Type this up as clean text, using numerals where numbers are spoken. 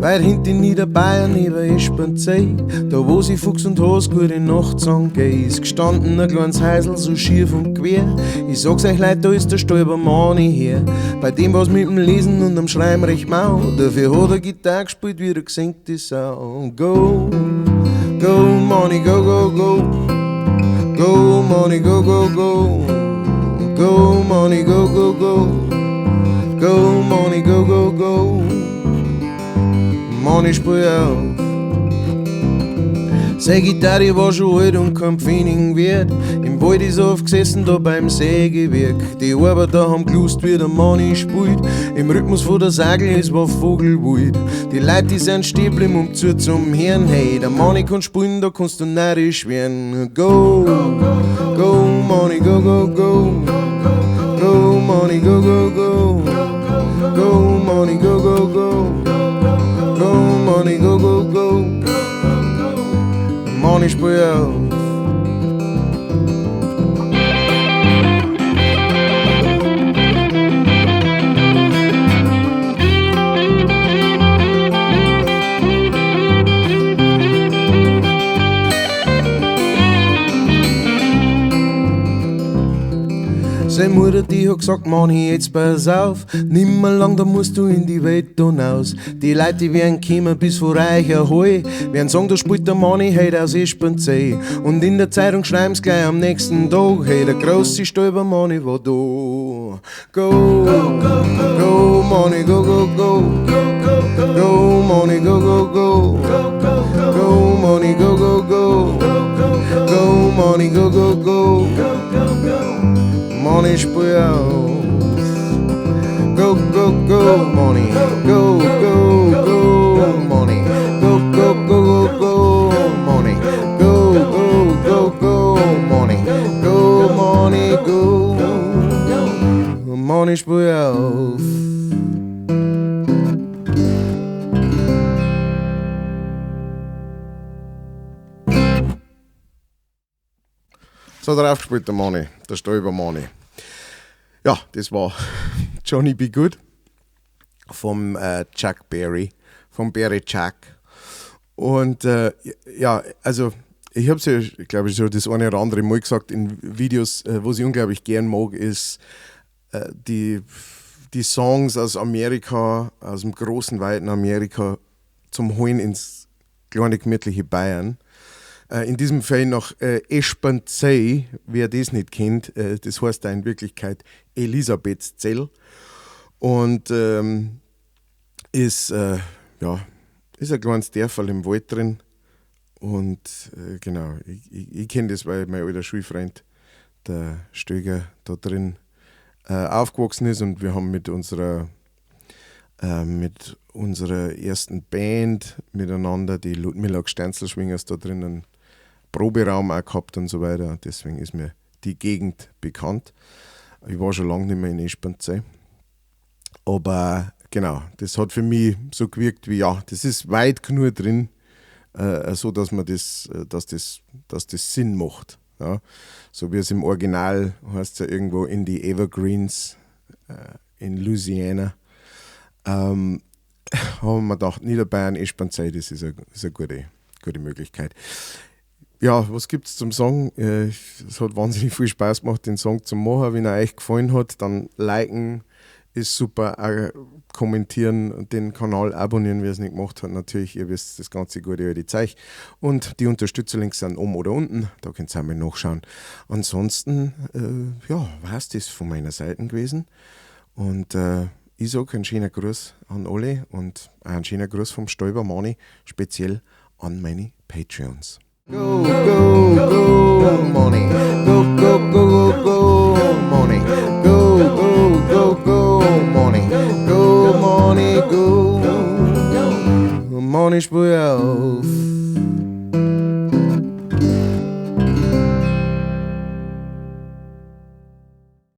Weit hinten in Niederbayern neben Espanzei, da wo sie Fuchs und Has gute Nacht sagen, ist gestanden ein kleines Häusl so schief und quer. Ich sag's euch Leute, da ist der Stolpermani her, bei dem was mit dem Lesen und am Schreiben recht mau, dafür hat er Gitarre gespielt wie der gesenkte Sau. Go, go, money, go, go, go, go, money, go, go, go, go, money, go, go, go, go, money, go, go, go. Mann, ich spiel auf. Seine Gitarre war schon alt und kein Pfennig wert. Im Wald ist er aufgesessen, da beim Sägewerk. Die Arbeiter haben gewusst, wie der Mann spielt. Im Rhythmus von der Sagel, es war Vogelwild. Die Leute, die sind stehen geblieben und zu zum Herrn. Hey, der Mann kann spielen, da kannst du neidisch werden. Go, go, Mann, go, go, go. Go, Mann, go, go, go. Go, Mann, go, go, go. Go, money, go, go, go. Money, spiel auf. Seine Mutter, die hat gesagt, Manni, jetzt pass auf, nimmer lang, da musst du in die Welt hinaus. Die Leute, die werden kommen bis vor Reicher Heu, werden sagen, da spielt der Manni heute aus Espanzei. Und in der Zeitung schreiben's gleich am nächsten Tag, hey, der große Stolpermanni war da. Go, go, go, Manni, go, go, go. Go, Manni, go, go, go. Go, Manni, go, go, go. Go, Manni, go, go, go. Money, spiel auf. Go, go, go, money. Go, go, go, money. Go, go, go, go, go, money. Go, go, go, go, money. Go, money, go. Money, spiel auf. So drauf gespielt der Money, der Stolpermanni. Ja, das war Johnny B. Good vom Chuck Berry, vom Berry Chuck. Und ja, also ich habe es ja, glaube ich, schon das eine oder andere Mal gesagt in Videos, was ich unglaublich gern mag, ist die Songs aus Amerika, aus dem großen, weiten Amerika zum Holen ins kleine, gemütliche Bayern. In diesem Fall nach Espanzei, wer das nicht kennt, das heißt da in Wirklichkeit Elisabethzell und ist ein kleines Dörferl im Wald drin und genau, ich kenne das, weil mein alter Schulfreund, der Stöger, da drin aufgewachsen ist und wir haben mit unserer ersten Band miteinander, die Ludmilla Steinzelschwingers, da drinnen Proberaum auch gehabt und so weiter. Deswegen ist mir die Gegend bekannt. Ich war schon lange nicht mehr in Espanzei. Aber genau, das hat für mich so gewirkt wie, ja, das ist weit genug drin, so dass das Sinn macht. Ja. So wie es im Original heißt es ja irgendwo in die Evergreens in Louisiana. Haben wir gedacht, Niederbayern, Espanzei, das ist eine gute Möglichkeit. Ja, was gibt es zum Song? Es hat wahnsinnig viel Spaß gemacht, den Song zu machen. Wenn er euch gefallen hat, dann liken ist super. Auch kommentieren und den Kanal abonnieren, wer es nicht gemacht hat. Natürlich, ihr wisst, das ganze gute alte Zeug. Und die Unterstützerlinks sind oben oder unten. Da könnt ihr einmal nachschauen. Ansonsten, war es das von meiner Seite gewesen. Und ich sage einen schönen Gruß an alle und auch einen schönen Gruß vom Stolpermanni, speziell an meine Patreons. Go, go, go, money. Go, go, go, go, go, money. Go, go, go, go, money. Go, money, go. Money, spiel